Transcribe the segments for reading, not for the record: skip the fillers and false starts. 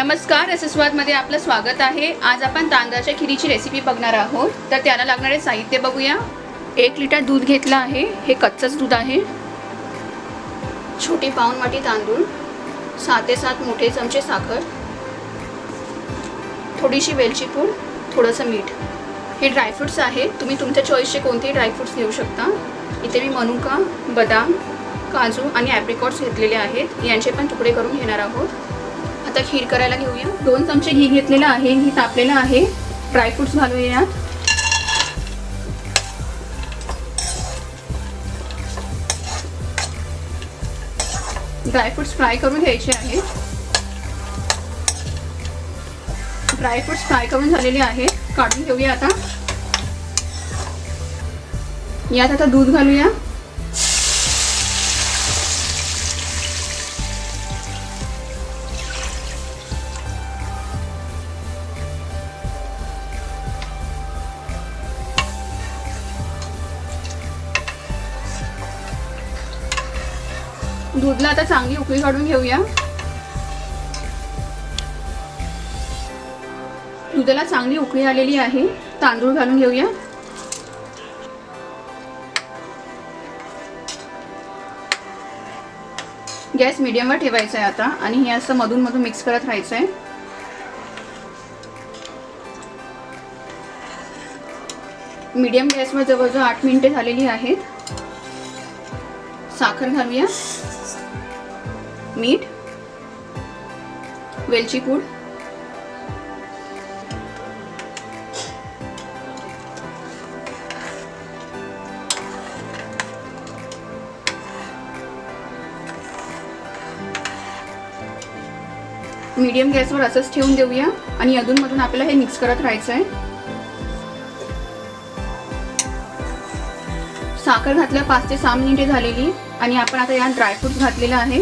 नमस्कार, रसस्वादमध्ये आपलं स्वागत आहे। आज आपण तांदळाच्या खिरीची रेसिपी बघणार आहोत। तर त्याला लागणारे साहित्य बघूया। 1 लिटर दूध घेतलं आहे, हे कच्चंच दूध आहे। छोटी पाऊण वाटी तांदूळ, 6 ते 7 मोठे चमचे साखर, थोडीशी वेलची पूड, थोडंसं मीठ। हे ड्रायफ्रुट्स आहेत, तुम्ही तुमच्या चॉईसचे कोणतेही ड्रायफ्रुट्स घेऊ शकता। इथे मी मनुका, बदाम, काजू आणि ॲप्रिकॉट्स घेतलेले आहेत, यांचे पण तुकडे करून घेणार आहोत। आता खीर करायला घेऊया। 2 चमचे घी घेतलेला आहे, घी तापलेला आहे। ड्रायफ्रुट्स घालूया। ड्रायफ्रुट्स फ्राय करून घ्यायचे आहेत। ड्रायफ्रुट्स फ्राय करून झालेले आहेत, काढून घेऊया। आता यात आता दूध घालूया। दूधला आता चांगली उकळी काढून घेऊया। दुधाला चांगली उकळी आलेली आहे, तांदूळ घालून घेऊया। गॅस मीडियमवर ठेवायचा आहे आता, आणि हे असं मधून मधून मिक्स करत राहायचं आहे। मीडियम गॅसवर जवळजवळ 8 मिनिटे झालेली आहेत। साखर घालूया, मीठ, वेलची पूड, मीडियम गॅसवर असंच ठेवून देऊया, आणि अधूनमधून आपल्याला हे मिक्स करत राहायचं आहे। साखर घातल्या 5 ते 6 मिनिटे झालेली, आणि आपण आता यात ड्रायफ्रुट्स घातलेलं आहे।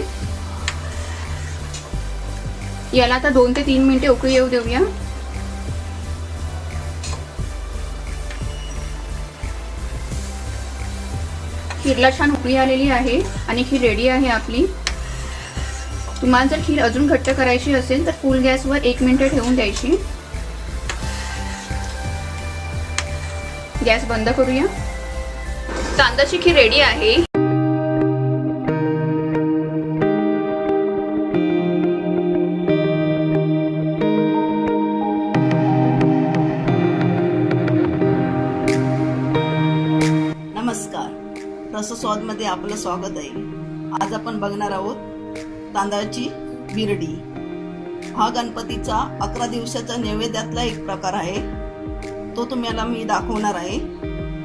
याला आता 2 ते 3 मिनिटे उकळी येऊ देऊया। खीरला छान उकळी आलेली आहे, आणि खीर रेडी आहे आपली। तुम्हाला जर खीर अजून घट्ट करायची असेल तर फुल गॅसवर 1 मिनिट ठेवून द्यायची। गॅस बंद करूया। तांदळाची खीर रेडी आहे। नमस्कार, रसस्वादमध्ये आपलं स्वागत आहे। आज आपण बघणार आहोत तांदळाची बिरडी। हा गणपतीचा 11 दिवसाचा नैवेद्यातला एक प्रकार आहे, तो तुम्हाला मी दाखवणार आहे।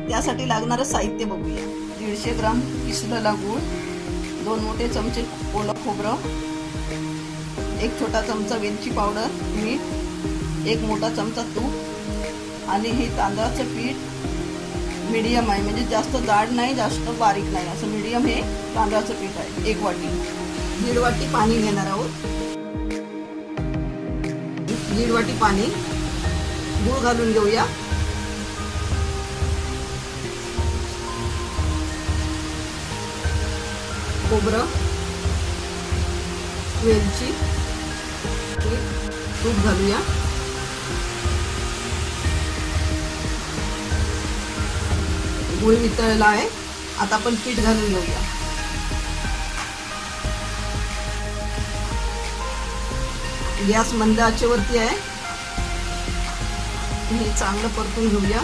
त्यासाठी लागणारं साहित्य बघूया। 150 ग्राम किसलेला गूळ, 2 मोठे चमचे ओलं खोबरं, 1 छोटा चमचा वेलची पावडर, मीठ, 1 मोठा चमचा तूप, आणि हे तांदळाचं पीठ मीडियम आहे, म्हणजे जास्त जाड नाही जास्त बारीक नाही, असं मीडियम हे तांदळाचं पीठ आहे। 1 वाटी, 1.5 वाटी पाणी घेणार आहोत। 1.5 वाटी पाणी, गूळ घालून घेऊया। खोबरं, वेलची, तूप घालूया। गूळ वितळला आहे, आता आपण पीठ घालून घेऊया। गॅस मंद आचेवरती आहे, हे चांगलं परतून घेऊया।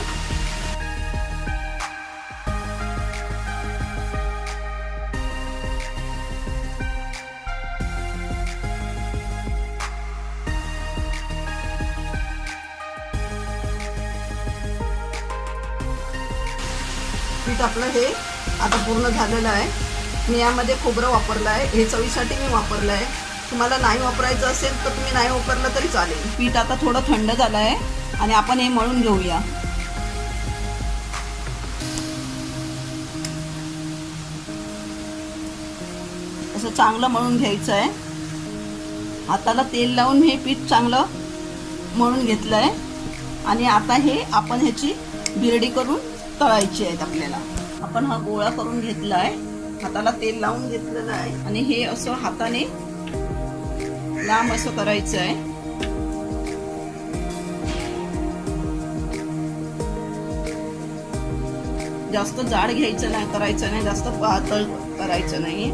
पीठ आपलं हे आता पूर्ण झालेलं आहे। मी यामध्ये खोबरं वापरलं आहे, हे चवीसाठी मी वापरलं आहे। तुम्हाला नाही वापरायचं असेल तर तुम्ही नाही वापरलं तरी चालेल। पीठ आता थोडं थंड झालं आहे, आणि आपण हे मळून घेऊया। असं चांगलं मळून घ्यायचं आहे। हाताला तेल लावून हे पीठ चांगलं मळून घेतलं आहे, आणि आता हे आपण ह्याची बिरडी करून तळायची आहेत आपल्याला। आपण हा गोळा करून घेतला आहे, हाताला तेल लावून घेतलेलं आहे, आणि हे असं हाताने लांब असं करायचं आहे। जास्त जाड घ्यायचं नाही, करायचं नाही, जास्त पातळ करायचं नाही.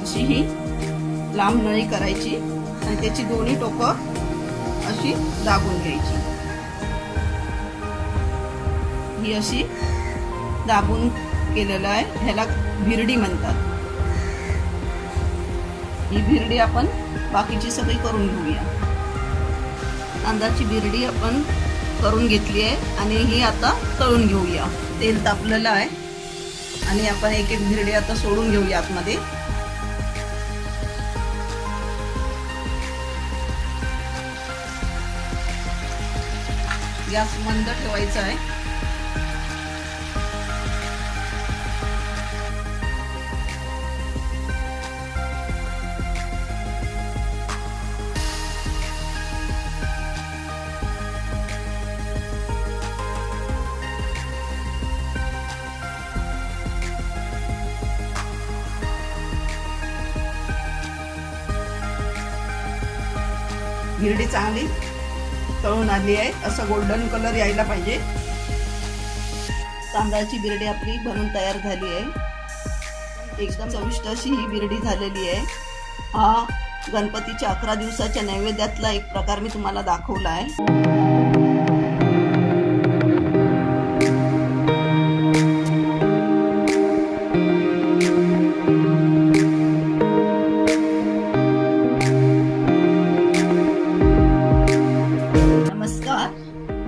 अशी ही लांब नळी करायची आणि त्याची दोन्ही टोकं अशी दाबून घ्यायची. ही अशी दाबून केलेलं आहे, ह्याला भिरडी म्हणतात. ही भिरडी आपण बाकीची सगळी करून घेऊया. तांदळाची भिरडी आपण करून घेतली आहे आणि ही आता तळून घेऊया. तेल तापलेलं आहे आणि आपण एक एक भिरडी आता सोडून घेऊया आतमध्ये. गॅस मंद ठेवायचा आहे. भिरडी चांगली तळून आली आहे, असं गोल्डन कलर यायला पाहिजे. तांदळाची बिरडी आपली बनून तयार झाली आहे. एकदम चविष्ट अशी ही बिरडी झालेली आहे. हा गणपतीच्या 11 दिवसाच्या नैवेद्यातला एक प्रकार मी तुम्हाला दाखवला आहे.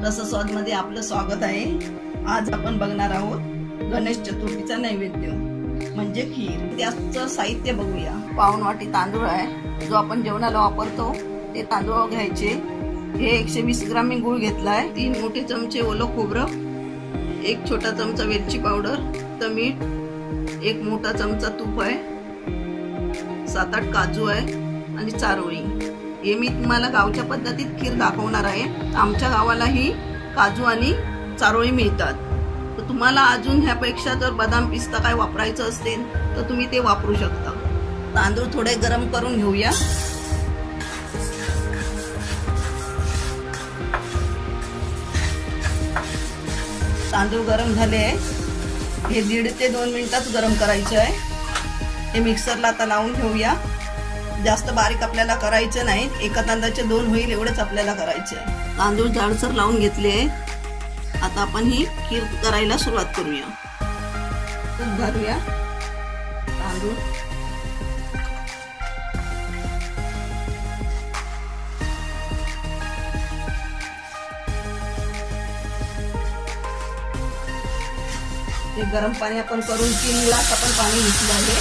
रसस्वाद मध्ये आपलं स्वागत आहे. आज आपण बघणार आहोत गणेश चतुर्थीचा नैवेद्य म्हणजे खीर. त्याचं साहित्य बघूया. पाऊण वाटी तांदूळ आहे, जो आपण जेवणाला वापरतो ते तांदूळ घ्यायचे. हे 120 ग्राम मी गूळ घेतलाय. 3 मोठे चमचे ओलं खोबरं, 1 छोटा चमचा वेलची पावडर, तर मीठ, 1 मोठा चमचा तूप आहे, 7-8 काजू आहे आणि चारोळी. हे मी तुम्हाला गावच्या पद्धतीत खीर दाखवणार आहे. आमच्या गावाला ही काजू आणि चारोळी मिळतात. तर तुम्हाला अजून ह्यापेक्षा जर बदाम पिस्ता काय वापरायचं असेल तर तुम्ही ते वापरू शकता. तांदूळ थोडे गरम करून घेऊया. तांदूळ गरम झाले आहे. हे 1.5 ते 2 मिनिटात गरम करायचं आहे. हे मिक्सरला आता लावून घेऊया. जास्त बारीक आपल्याला करायचं नाही, एका तांदळाचे 2 होईल एवढंच आपल्याला करायचं आहे. तांदूळ जाडसर लावून घेतले. आता आपण ही खीर करायला सुरुवात करूया. तूप घालूया. तांदूळ, ते गरम पाणी आपण करून 3 ग्लास आपण पाणी घेतलं आहे.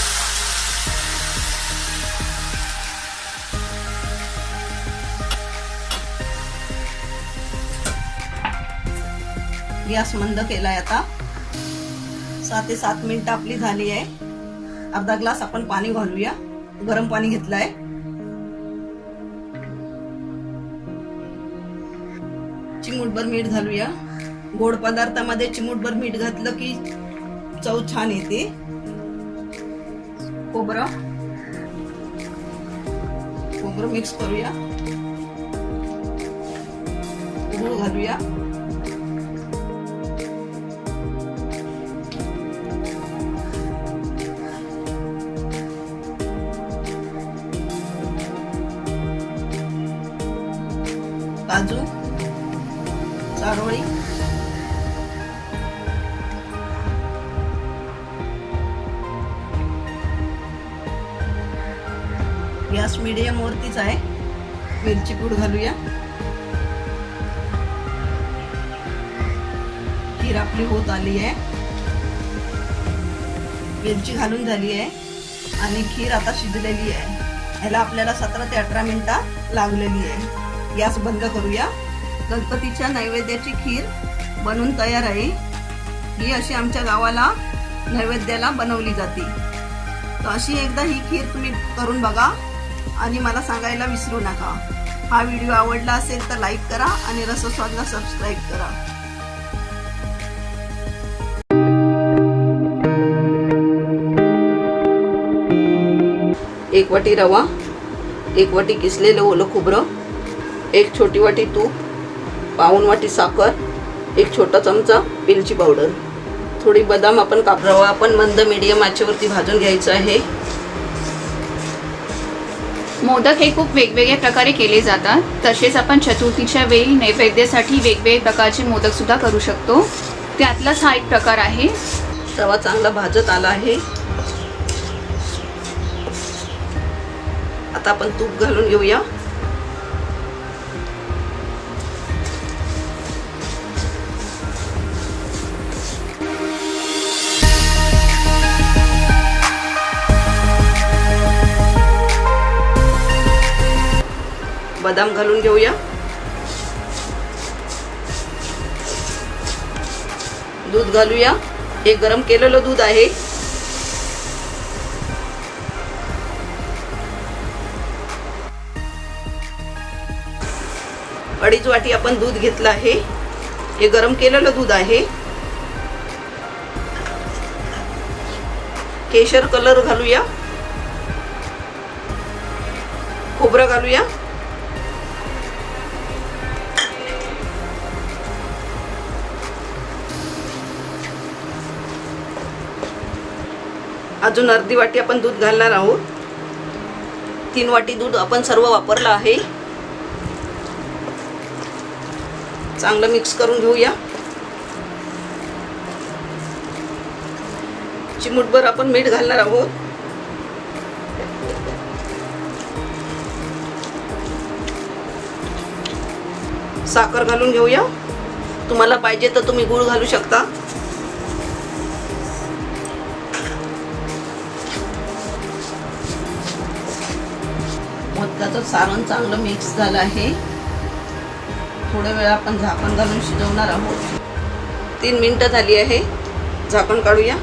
गॅस मंद केलाय. आता 6 ते 7 मिनिटं आपली झाली आहे. अर्धा ग्लास आपण पाणी घालूया. गरम पाणी घेतलंय. चिमूटभर मीठ घालूया. गोड पदार्थामध्ये चिमूटभर मीठ घातलं की चव छान येते. खोबरं मिक्स करूया. गूळ घालूया. काजू, चारोळी, गॅस मीडियम वरतीच आहे. वेलची पूड घालूया. खीर आपली होत आली आहे. वेलची घालून झाली आहे आणि खीर आता शिजलेली आहे. ह्याला आपल्याला 17 ते 18 मिनिटं लागलेली आहे. गॅस बंद करूया. गणपतीच्या नैवेद्याची खीर बनवून तयार आहे. ही अशी आमच्या गावाला नैवेद्याला बनवली जाते. तर अशी एकदा ही खीर तुम्ही करून बघा आणि मला सांगायला विसरू नका. हा व्हिडिओ आवडला असेल तर लाईक करा आणि रसस्वादला सबस्क्राईब करा. एक वाटी रवा, 1 वाटी किसलेलं ओलं खोबरं, 1 छोटी वाटी तूप, पाऊण वाटी साखर, एक छोटा चमचा वेलची पावडर, थोडी बदाम आपण रवा आपण मंद मीडियम आचेवरती भाजून घ्यायचा आहे. मोदक हे खूप वेगवेगळ्या प्रकारे केले जातात. तसेच आपण चतुर्थीच्या वेळी नैवेद्यासाठी वेगवेगळे प्रकारचे मोदक सुद्धा करू शकतो. त्यातलाच हा एक प्रकार आहे. रवा चांगला भाजत आला आहे. आता आपण तूप घालून घेऊया. बदाम घालून घेऊया. दूध घालूया. हे गरम केलेलं दूध आहे. अडीच वाटी आपण दूध घेतलं आहे. हे गरम केलेलं दूध आहे. केशर कलर घालूया. खोबरं घालूया. अजून अर्धी वाटी आपण दूध घालणार आहोत. 3 वाटी दूध आपण सर्व वापरलं आहे. चांगलं मिक्स करून घेऊया. चिमूटभर आपण मीठ घालणार आहोत. साखर घालून घेऊया. तुम्हाला पाहिजे तर तुम्ही गूळ घालू शकता. मोदकाचं सारण चांगलं मिक्स झालं आहे. थोड्या वेळ आपण झाकण घालून शिजवणार आहोत. 3 मिनिटं झाली आहे. झाकण काढूया.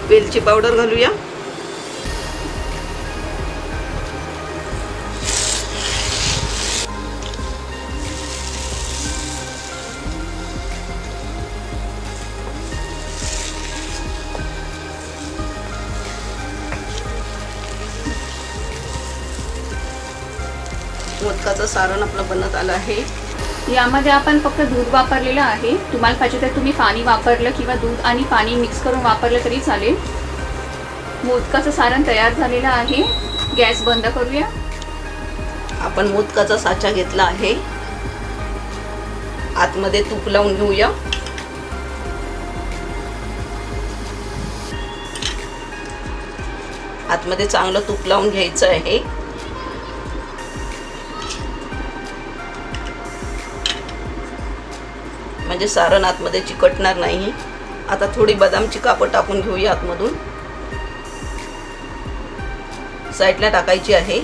वेलची पावडर घालूया. मोदकाचं सारण आपलं बनत आलं आहे. यामध्ये आपण फक्त दूध वापरलेलं आहे. तुम्हाला पाहिजे तर तुम्ही पाणी वापरलं किंवा दूध आणि पाणी मिक्स करून वापरलं तरी चालेल. मोदकाचं सारण तयार झालेलं आहे. गॅस बंद करूया. आपण मोदकाचा साचा घेतला आहे. आतमध्ये तूप लावून घेऊया. आतमध्ये चांगलं तूप लावून घ्यायचं आहे. म्हणजे सारण आतमध्ये चिकटणार नाही. आता थोडी बदामची कापं टाकून घेऊया आतमधून. साईडला टाकायची आहे.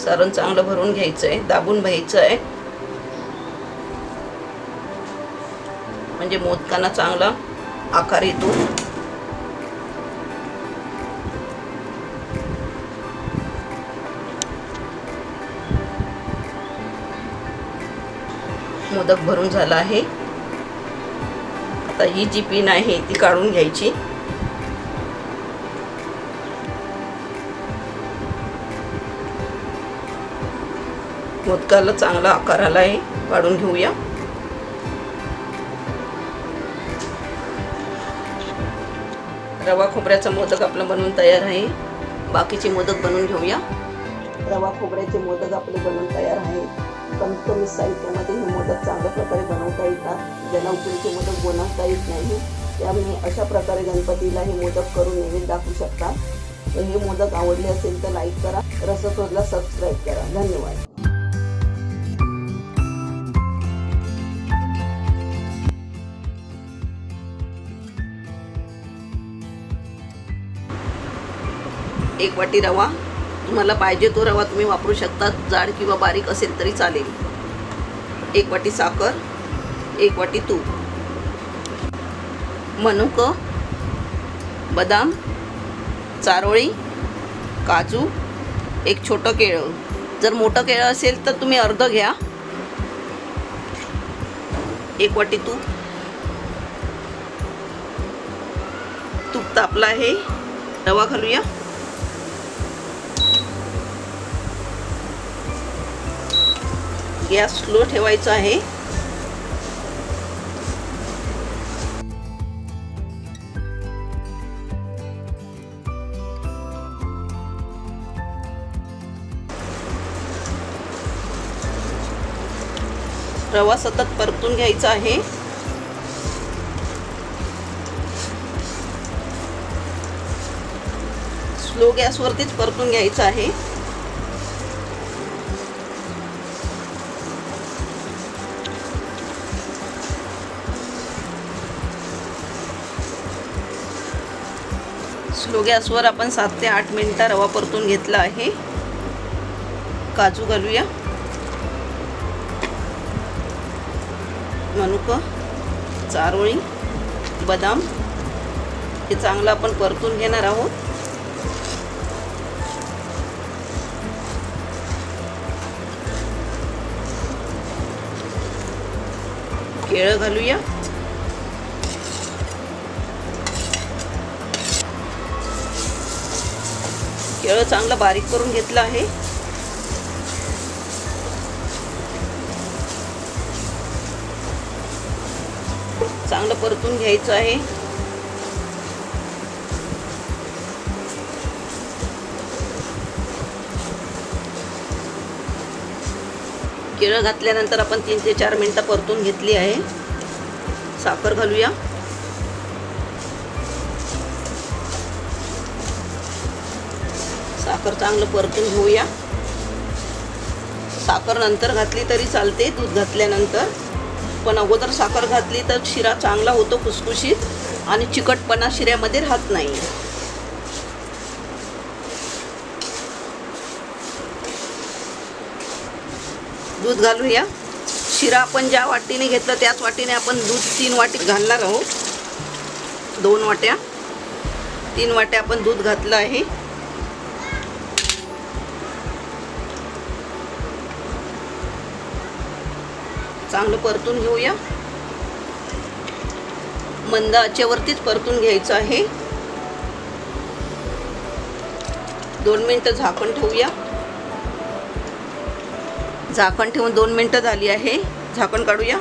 सारण चांगलं भरून घ्यायचं आहे. दाबून घ्यायचं आहे. म्हणजे मोदकांना चांगला आकार येतो. मोदक भरून झाला आहे. आता ही जी पिन आहे ती काढून घ्यायची. मोदकाला चांगला आकार आला आहे. काढून घेऊया. रवा खोबऱ्याचा मोदक आपला बनवून तयार आहे. बाकीचे मोदक बनवून घेऊया. रवा खोबऱ्याचे मोदक आपले बनवून तयार आहे. कमीत कमी साहित्यामध्ये हे मोदक चांगल्या प्रकारे बनवता येतात. ज्याला उकडीचे मोदक बनवता येत नाही त्यामुळे अशा प्रकारे गणपतीला हे मोदक करून नैवेद्य दाखवू शकता. तर हे मोदक आवडले असेल तर लाईक करा. रसशोधला सबस्क्राईब करा. धन्यवाद. एक वाटी रवा. तुम्हाला पाहिजे तो रवा तुम्ही वापरू शकता. जाड किंवा बारीक असेल तरी चालेल. 1 वाटी साखर. 1 वाटी तूप. मनुका, बदाम, चारोळी, काजू, एक छोटं केळं. जर मोठं केळं असेल तर तुम्ही अर्ध घ्या. 1 वाटी तूप तापलं आहे. रवा घालूया. गॅस स्लो ठेवायचा आहे. रवा सतत परतून घ्यायचा आहे. स्लो गॅसवरतीच परतून घ्यायचा आहे. स्लो गॅसवर आपण 7 ते 8 मिनिटं रवा परतून घेतला आहे. काजू घालूया. मनुका, चारोळी, बदाम हे चांगलं आपण परतून घेणार आहोत. केळं घालूया. केळं चांगलं बारीक करून घेतलं आहे. चांगलं परतून घ्यायचं आहे. केळं घातल्यानंतर आपण 3 ते 4 मिनिटं परतून घेतली आहे. साखर घालूया. साखर चांगलं परतून घेऊया. साखर नंतर घातली तरी चालते दूध घातल्यानंतर, पण अगोदर साखर घातली तर शिरा चांगला होतो खुसखुशीत आणि चिकटपणा शिऱ्यामध्ये राहत नाही. दूध घालूया. शिरा आपण ज्या वाटीने घेतलं त्याच वाटीने आपण दूध 3 वाटी घालणार आहोत. 2 वाट्या 3 वाट्या आपण दूध घातलं आहे. चांगलं परतून घेऊया. मंद आचेवरतीच परतून घ्यायचं आहे. 2 मिनिटं झाकण ठेवूया. झाकण ठेवून 2 मिनिटं झाली आहे. झाकण काढूया.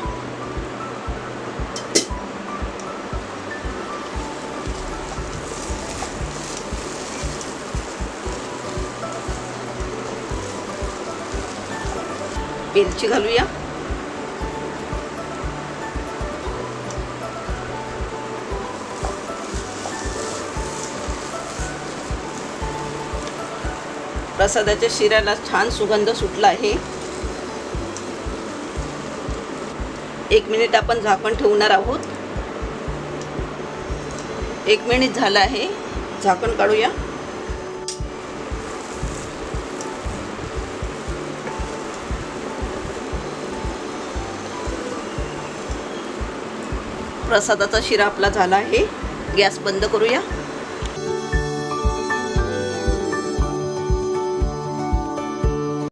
मिरची घालूया. प्रसादाच्या शिऱ्याला छान सुगंध सुटला आहे. 1 मिनिट आपण झाकण ठेवणार आहोत. 1 मिनिट झालं आहे. झाकण काढूया. प्रसादाचा शिरा आपला झाला आहे. गॅस बंद करूया.